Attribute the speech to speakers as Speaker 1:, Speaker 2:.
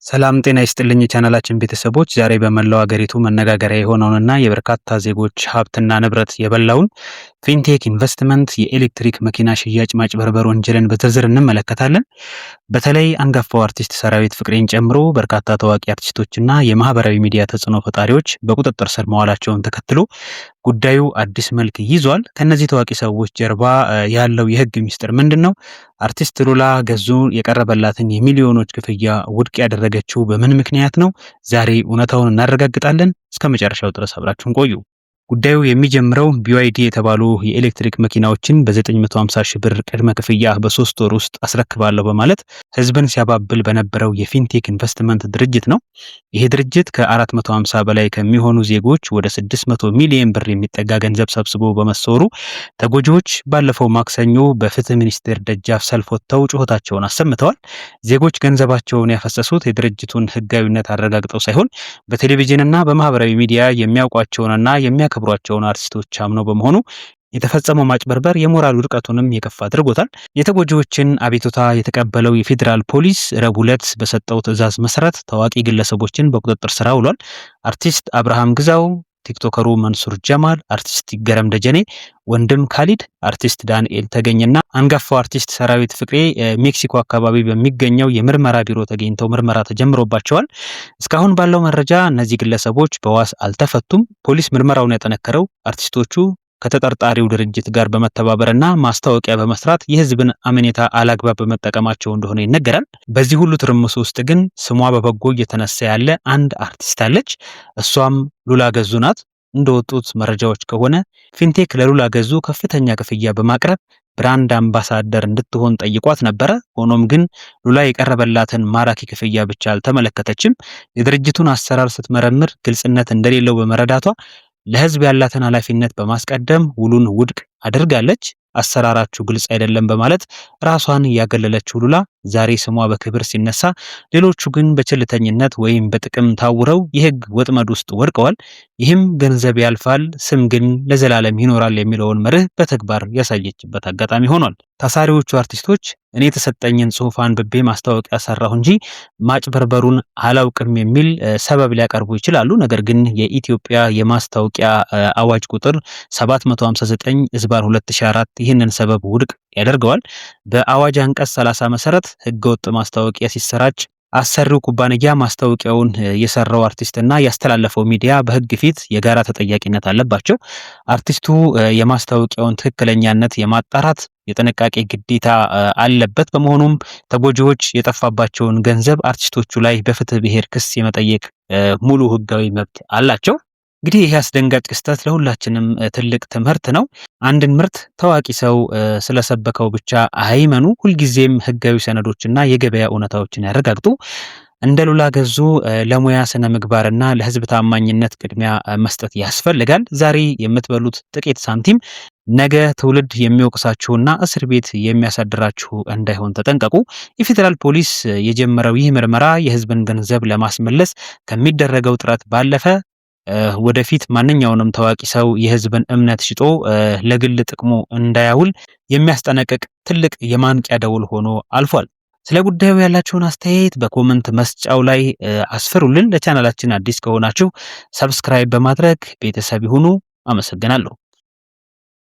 Speaker 1: ሰላም ጤና ይስጥልኝ የቻናላችን ቤተሰቦች ዛሬ በመላው ሀገሪቱ መነጋገሪያ የሆነውንና የበርካታ ዜጎች ሀብትና ንብረት የበላውን ፊንቴክ ኢንቨስትመንት የኤሌክትሪክ መኪና ሽያጭ ማጭበርበር ወንጀልን በዝርዝር እንመለከታለን። በተለይ አንጋፋው አርቲስት ሰራዊት ፍቅሬን ጨምሮ በርካታ ታዋቂ አርቲስቶችና የማህበራዊ ሚዲያ ተጽዕኖ ፈጣሪዎች በቁጥጥር ስር መዋላቸውን ተከትሎ ጉዳዩ አዲስ መልክ ይዟል። ከነዚህ ታዋቂ ሰዎች ጀርባ ያለው የህግ ሚስጥር ምንድነው? አርቲስት ሉላ ገዙ የቀረበላትን የሚሊዮኖች ክፍያ ውድቅ ያደረገችው በምን ምክንያት ነው? ዛሬ እውነታውን እናረጋግጣለን። እስከ መጨረሻው ድረስ አብራችሁን ቆዩ። ጉዳዩ የሚጀምረው BYD የተባሉ የኤሌክትሪክ መኪናዎችን በ950 ሺህ ብር ቅድመ ክፍያ በ3 ወር ውስጥ አስረክባለሁ በማለት ህዝብን ሲያባብል በነበረው የፊንቴክ ኢንቨስትመንት ድርጅት ነው። ይሄ ድርጅት ከ450 በላይ ከሚሆኑ ዜጎች ወደ 600 ሚሊዮን ብር የሚጠጋ ገንዘብ ሰብስቦ በመሰወሩ ተጎጂዎች ባለፈው ማክሰኞ በፍትህ ሚኒስቴር ደጃፍ ሰልፍ ወጥተው ጩኸታቸውን አሰምተዋል። ዜጎች ገንዘባቸውን ያፈሰሱት የድርጅቱን ህጋዊነት አረጋግጠው ሳይሆን በቴሌቪዥንና በማህበራዊ ሚዲያ የሚያውቋቸውንና የሚያከብሯቸውን አርቲስቶች አምነው በመሆኑ የተፈጸመው ማጭበርበር የሞራል ውድቀቱንም የከፋ አድርጎታል። የተጎጂዎችን አቤቱታ የተቀበለው የፌዴራል ፖሊስ ረቡዕ ዕለት በሰጠው ትዕዛዝ መሰረት ታዋቂ ግለሰቦችን በቁጥጥር ስር አውሏል። አርቲስት አብርሃም ግዛው፣ ቲክቶከሩ መንሱር ጀማል፣ አርቲስት ይገረም ደጀኔ፣ ወንድም ካሊድ፣ አርቲስት ዳንኤል ተገኘና አንጋፋው አርቲስት ሰራዊት ፍቅሬ ሜክሲኮ አካባቢ በሚገኘው የምርመራ ቢሮ ተገኝተው ምርመራ ተጀምሮባቸዋል። እስካሁን ባለው መረጃ እነዚህ ግለሰቦች በዋስ አልተፈቱም። ፖሊስ ምርመራውን ያጠነከረው አርቲስቶቹ ከተጠርጣሪው ድርጅት ጋር በመተባበርና ማስታወቂያ በመስራት የህዝብን አመኔታ አላግባብ በመጠቀማቸው እንደሆነ ይነገራል። በዚህ ሁሉ ትርምስ ውስጥ ግን ስሟ በበጎ እየተነሳ ያለ አንድ አርቲስት አለች። እሷም ሉላ ገዙ ናት። እንደወጡት መረጃዎች ከሆነ ፊንቴክ ለሉላ ገዙ ከፍተኛ ክፍያ በማቅረብ ብራንድ አምባሳደር እንድትሆን ጠይቋት ነበረ። ሆኖም ግን ሉላ የቀረበላትን ማራኪ ክፍያ ብቻ አልተመለከተችም። የድርጅቱን አሰራር ስትመረምር ግልጽነት እንደሌለው በመረዳቷ ለህዝብ ያላትን ኃላፊነት በማስቀደም ውሉን ውድቅ አድርጋለች። አሰራራችሁ ግልጽ አይደለም በማለት ራሷን ያገለለችው ሉላ ዛሬ ስሟ በክብር ሲነሳ፣ ሌሎቹ ግን በቸልተኝነት ወይም በጥቅም ታውረው የህግ ወጥመድ ውስጥ ወድቀዋል። ይህም ገንዘብ ያልፋል፣ ስም ግን ለዘላለም ይኖራል የሚለውን መርህ በተግባር ያሳየችበት አጋጣሚ ሆኗል። ታሳሪዎቹ አርቲስቶች እኔ የተሰጠኝን ጽሑፍ አንብቤ ማስታወቂያ ሰራሁ እንጂ ማጭበርበሩን አላውቅም የሚል ሰበብ ሊያቀርቡ ይችላሉ። ነገር ግን የኢትዮጵያ የማስታወቂያ አዋጅ ቁጥር 759/2004 ይህንን ሰበብ ውድቅ ያደርገዋል። በአዋጅ አንቀጽ 30 መሰረት ህገወጥ ማስታወቂያ ሲሰራጭ አሰሪው ኩባንያ ማስታወቂያውን የሰራው አርቲስትና ያስተላለፈው ሚዲያ በህግ ፊት የጋራ ተጠያቂነት አለባቸው። አርቲስቱ የማስታወቂያውን ትክክለኛነት የማጣራት የጥንቃቄ ግዴታ አለበት። በመሆኑም ተጎጂዎች የጠፋባቸውን ገንዘብ አርቲስቶቹ ላይ በፍትህ ብሔር ክስ የመጠየቅ ሙሉ ህጋዊ መብት አላቸው። እንግዲህ ይህ አስደንጋጭ ክስተት ለሁላችንም ትልቅ ትምህርት ነው። አንድን ምርት ታዋቂ ሰው ስለሰበከው ብቻ አይመኑ። ሁልጊዜም ህጋዊ ሰነዶችና የገበያ እውነታዎችን ያረጋግጡ። እንደ ሉላ ገዙ ለሙያ ስነ ምግባርና ለህዝብ ታማኝነት ቅድሚያ መስጠት ያስፈልጋል። ዛሬ የምትበሉት ጥቂት ሳንቲም ነገ ትውልድ የሚወቅሳችሁና እስር ቤት የሚያሳድራችሁ እንዳይሆን ተጠንቀቁ። የፌዴራል ፖሊስ የጀመረው ይህ ምርመራ የህዝብን ገንዘብ ለማስመለስ ከሚደረገው ጥረት ባለፈ ወደፊት ማንኛውንም ታዋቂ ሰው የህዝብን እምነት ሽጦ ለግል ጥቅሙ እንዳያውል የሚያስጠነቅቅ ትልቅ የማንቂያ ደውል ሆኖ አልፏል። ስለ ጉዳዩ ያላችሁን አስተያየት በኮመንት መስጫው ላይ አስፍሩልን። ለቻናላችን አዲስ ከሆናችሁ ሰብስክራይብ በማድረግ ቤተሰብ ይሁኑ። አመሰግናለሁ።